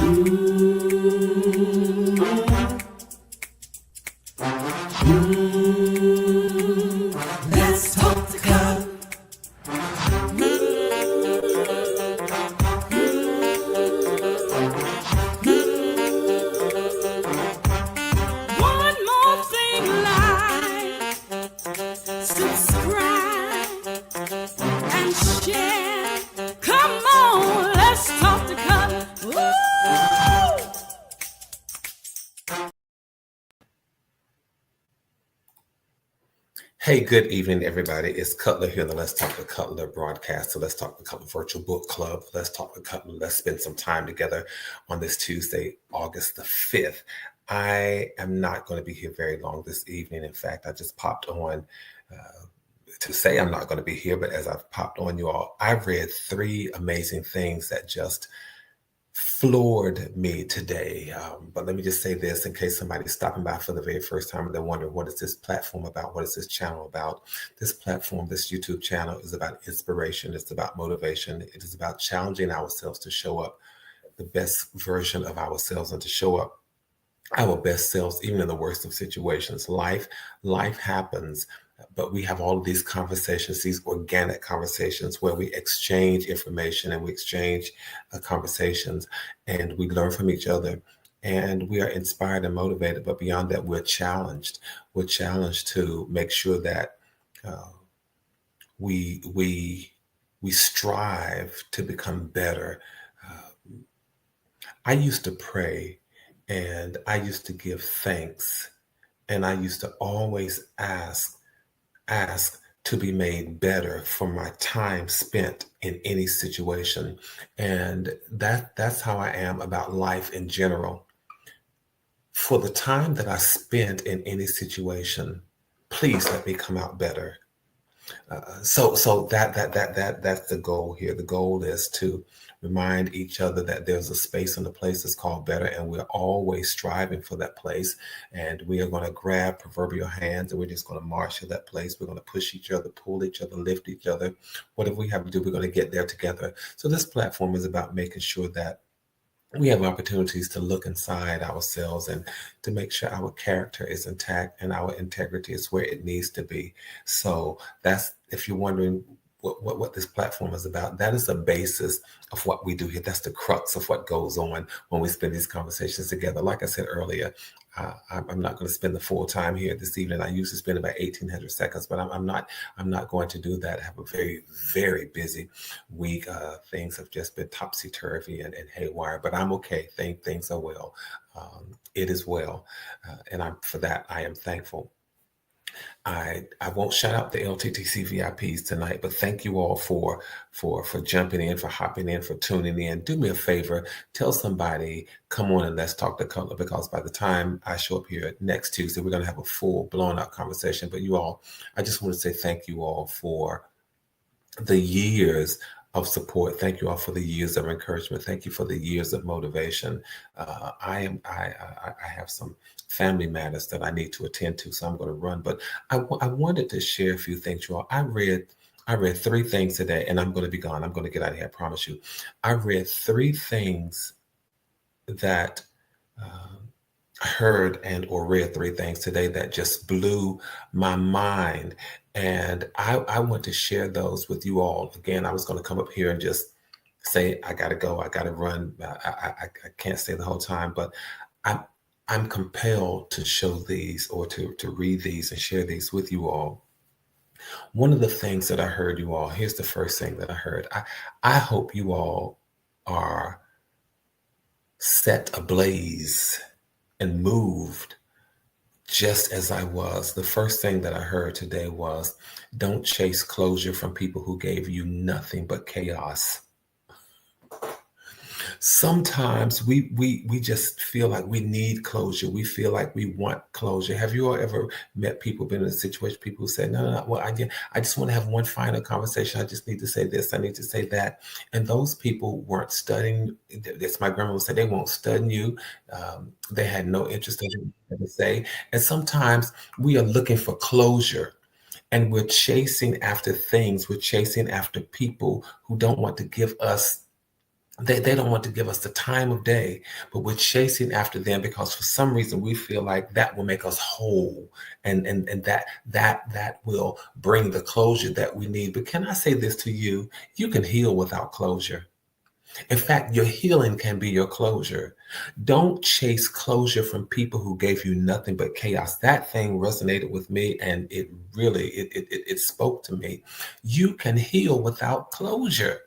Let's talk the club. One more thing, like, subscribe and share. Come on, let's talk the club. Woo! Hey, good evening, everybody. It's Cutler here, the Let's Talk to Cutler broadcast. So let's talk to Cutler Virtual Book Club. Let's talk to Cutler. Let's spend some time together on this Tuesday, August the 5th. I am not going to be here very long this evening. In fact, I just popped on to say I'm not going to be here, but as I've popped on you all, I've read 3 amazing things that just floored me today. But let me just say this in case somebody's stopping by for the very first time and they're wondering, what is this platform about? What is this channel about? This platform, this YouTube channel is about inspiration. It's about motivation. It is about challenging ourselves to show up the best version of ourselves and to show up our best selves, even in the worst of situations. Life happens, but we have all of these conversations, these organic conversations where we exchange information and we exchange conversations and we learn from each other and we are inspired and motivated. But beyond that, we're challenged. We're challenged to make sure that we strive to become better. I used to pray and I used to give thanks and I used to always ask to be made better for my time spent in any situation. And that's how I am about life in general. For the time that I spent in any situation, please let me come out better. So that's the goal here. The goal is to remind each other that there's a space and a place that's called better, and we're always striving for that place. And we are going to grab proverbial hands, and we're just going to march to that place. We're going to push each other, pull each other, lift each other. Whatever we have to do, we're going to get there together. So this platform is about making sure that we have opportunities to look inside ourselves and to make sure our character is intact and our integrity is where it needs to be. So that's, if you're wondering what this platform is about, that is the basis of what we do here. That's the crux of what goes on when we spend these conversations together. Like I said earlier, I'm not going to spend the full time here this evening. I usually spend about 1,800 seconds, but I'm not going to do that. I have a very, very busy week. Things have just been topsy-turvy and haywire, but I'm okay. Things are well. It is well. And for that, I am thankful. I won't shout out the LTTC VIPs tonight, but thank you all for jumping in, for hopping in, for tuning in. Do me a favor, tell somebody, come on and let's talk to Cutler, because by the time I show up here next Tuesday, we're going to have a full blown out conversation. But you all, I just want to say thank you all for the years of support. Thank you all for the years of encouragement. Thank you for the years of motivation. I have some family matters that I need to attend to, so I'm going to run. But I wanted to share a few things, you all. I read 3 things today, and I'm going to be gone. I'm going to get out of here, I promise you. I read 3 things that I heard or read 3 things today that just blew my mind. And I want to share those with you all. Again, I was going to come up here and just say, I got to go, I got to run. I can't stay the whole time, but I'm compelled to show these or to read these and share these with you all. One of the things that I heard, you all, here's the first thing that I heard. I hope you all are set ablaze and moved just as I was. The first thing that I heard today was, don't chase closure from people who gave you nothing but chaos. Sometimes we just feel like we need closure. We feel like we want closure. Have you all ever met people, been in a situation, people who say, no, well, I just want to have one final conversation. I just need to say this. I need to say that. And those people weren't studying. That's my grandma would say, they won't study you. They had no interest in what to say. And sometimes we are looking for closure. And we're chasing after things. We're chasing after people who don't want to give us They don't want to give us the time of day, but we're chasing after them because for some reason we feel like that will make us whole, and that will bring the closure that we need. But can I say this to you? You can heal without closure. In fact, your healing can be your closure. Don't chase closure from people who gave you nothing but chaos. That thing resonated with me, and it really it spoke to me. You can heal without closure.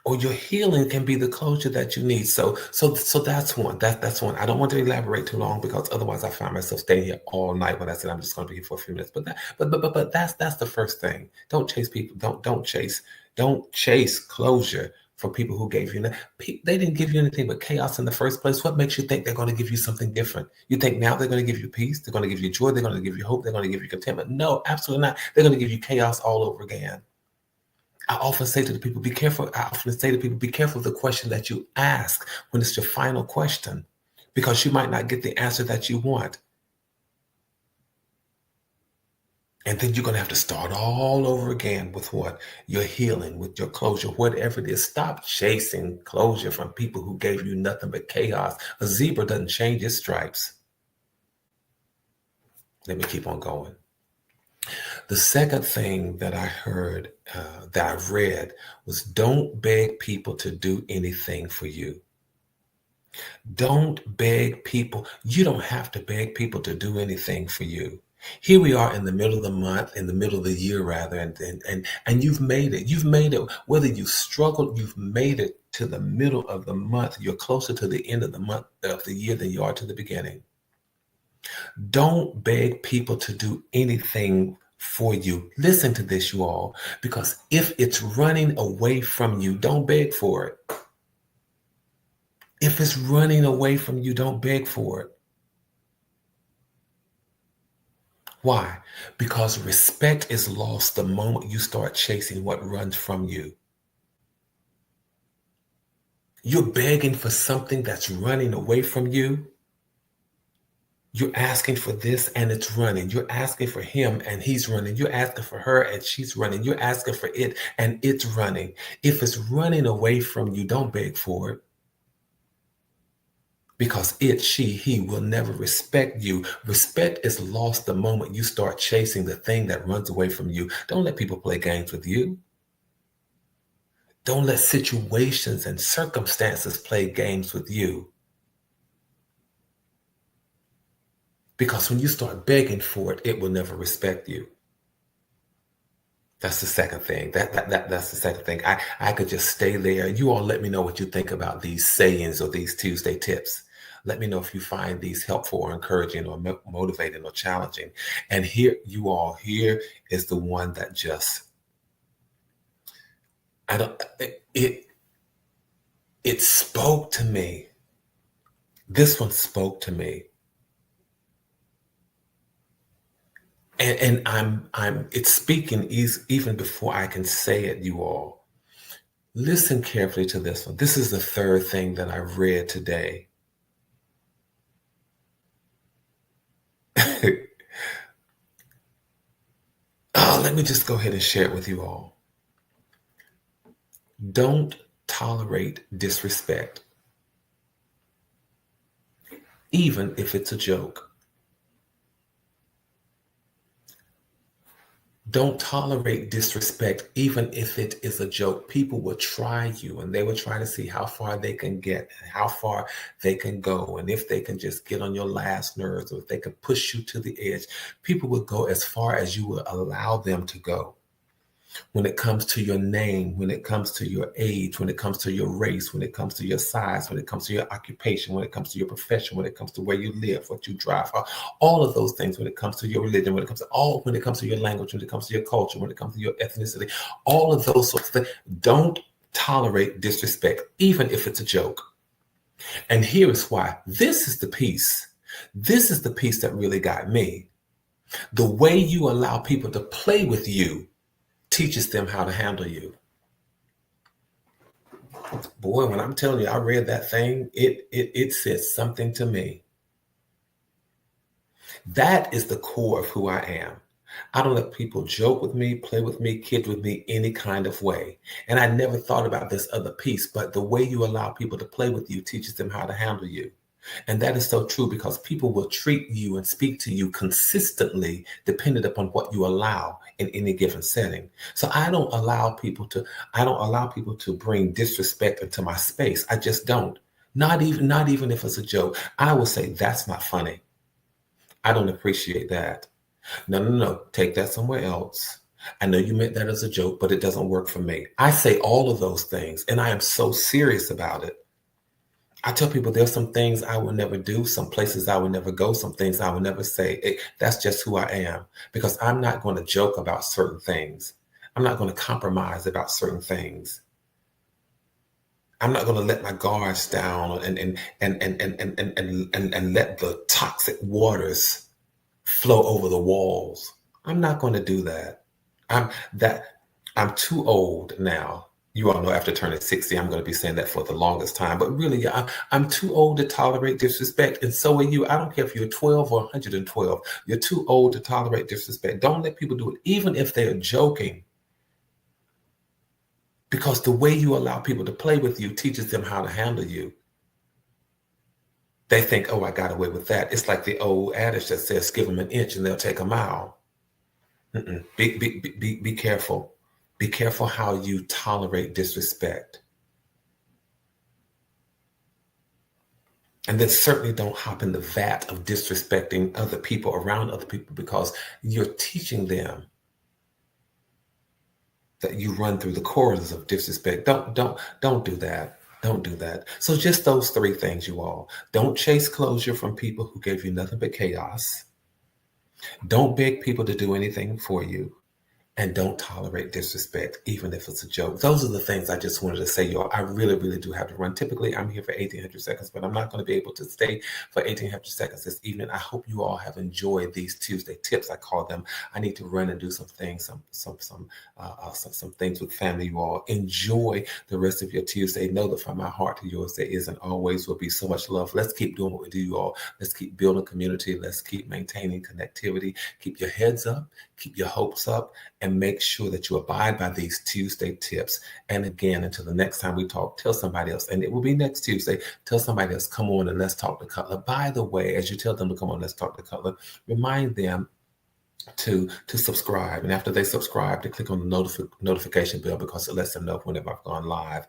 Or your healing can be the closure that you need. So that's one. That's one. I don't want to elaborate too long because otherwise I find myself staying here all night when I said I'm just going to be here for a few minutes. But that's the first thing. Don't chase people. Don't chase closure from people who gave you they didn't give you anything but chaos in the first place. What makes you think they're going to give you something different? You think now they're going to give you peace, they're going to give you joy, they're going to give you hope, they're going to give you contentment? No, absolutely not. They're going to give you chaos all over again. I often say to people, be careful. I often say to people, be careful of the question that you ask when it's your final question, because you might not get the answer that you want. And then you're going to have to start all over again with what? Your healing, with your closure, whatever it is. Stop chasing closure from people who gave you nothing but chaos. A zebra doesn't change its stripes. Let me keep on going. The second thing that I heard, that I read, was don't beg people to do anything for you. Don't beg people. You don't have to beg people to do anything for you. Here we are in the middle of the month, in the middle of the year rather, and you've made it. You've made it. Whether you struggled, you've made it to the middle of the month. You're closer to the end of the month of the year than you are to the beginning. Don't beg people to do anything for you. Listen to this, you all, because if it's running away from you, don't beg for it. If it's running away from you, don't beg for it. Why? Because respect is lost the moment you start chasing what runs from you. You're begging for something that's running away from you. You're asking for this and it's running. You're asking for him and he's running. You're asking for her and she's running. You're asking for it and it's running. If it's running away from you, don't beg for it. Because it, she, he will never respect you. Respect is lost the moment you start chasing the thing that runs away from you. Don't let people play games with you. Don't let situations and circumstances play games with you. Because when you start begging for it, it will never respect you. That's the second thing. That's the second thing. I could just stay there. You all let me know what you think about these sayings or these Tuesday tips. Let me know if you find these helpful or encouraging or motivating or challenging. And here is the one that just, it spoke to me. This one spoke to me. And it's speaking even before I can say it, you all. Listen carefully to this one. This is the third thing that I read today. Let me just go ahead and share it with you all. Don't tolerate disrespect, even if it's a joke. Don't tolerate disrespect, even if it is a joke. People will try you and they will try to see how far they can get, and how far they can go, and if they can just get on your last nerves, or if they can push you to the edge. People will go as far as you will allow them to go. When it comes to your name, when it comes to your age, when it comes to your race, when it comes to your size, when it comes to your occupation, when it comes to your profession, when it comes to where you live, what you drive, all of those things, when it comes to your religion, when it comes to your language, when it comes to your culture, when it comes to your ethnicity, all of those sorts of things. Don't tolerate disrespect, even if it's a joke. And here is why. This is the piece. This is the piece that really got me. The way you allow people to play with you teaches them how to handle you. Boy, when I'm telling you, I read that thing, it said something to me. That is the core of who I am. I don't let people joke with me, play with me, kid with me any kind of way. And I never thought about this other piece, but the way you allow people to play with you teaches them how to handle you. And that is so true because people will treat you and speak to you consistently dependent upon what you allow in any given setting. So I don't allow people to bring disrespect into my space. I just don't. Not even if it's a joke. I will say that's not funny. I don't appreciate that. No, no, no. Take that somewhere else. I know you meant that as a joke, but it doesn't work for me. I say all of those things and I am so serious about it. I tell people there's some things I will never do, some places I will never go, some things I will never say. That's just who I am because I'm not going to joke about certain things. I'm not going to compromise about certain things. I'm not going to let my guards down and let the toxic waters flow over the walls. I'm not going to do that. I'm that I'm too old now. You all know after turning 60, I'm going to be saying that for the longest time. But really, I'm too old to tolerate disrespect. And so are you. I don't care if you're 12 or 112. You're too old to tolerate disrespect. Don't let people do it, even if they're joking. Because the way you allow people to play with you teaches them how to handle you. They think, oh, I got away with that. It's like the old adage that says, give them an inch and they'll take a mile. Be careful. Be careful how you tolerate disrespect. And then certainly don't hop in the vat of disrespecting other people around other people because you're teaching them that you run through the corridors of disrespect. Don't do that. Don't do that. So just those three things, you all. Don't chase closure from people who gave you nothing but chaos. Don't beg people to do anything for you. And don't tolerate disrespect, even if it's a joke. Those are the things I just wanted to say, y'all. I really, really do have to run. Typically, I'm here for 1,800 seconds, but I'm not going to be able to stay for 1,800 seconds this evening. I hope you all have enjoyed these Tuesday tips. I call them. I need to run and do some things, some things with family. You all enjoy the rest of your Tuesday. Know that from my heart to yours, there is and always will be so much love. Let's keep doing what we do, you all. Let's keep building community. Let's keep maintaining connectivity. Keep your heads up. Keep your hopes up. And make sure that you abide by these Tuesday tips. And again, until the next time we talk, tell somebody else, and it will be next Tuesday, tell somebody else, come on and let's talk to Cutler. By the way, as you tell them to come on, let's talk to Cutler, remind them to subscribe. And after they subscribe, to click on the notification bell because it lets them know whenever I've gone live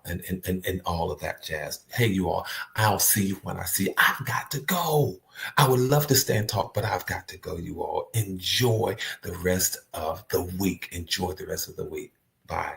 and all of that jazz. Hey, you all, I'll see you when I see you. I've got to go. I would love to stay and talk, but I've got to go, you all. Enjoy the rest of the week. Enjoy the rest of the week. Bye.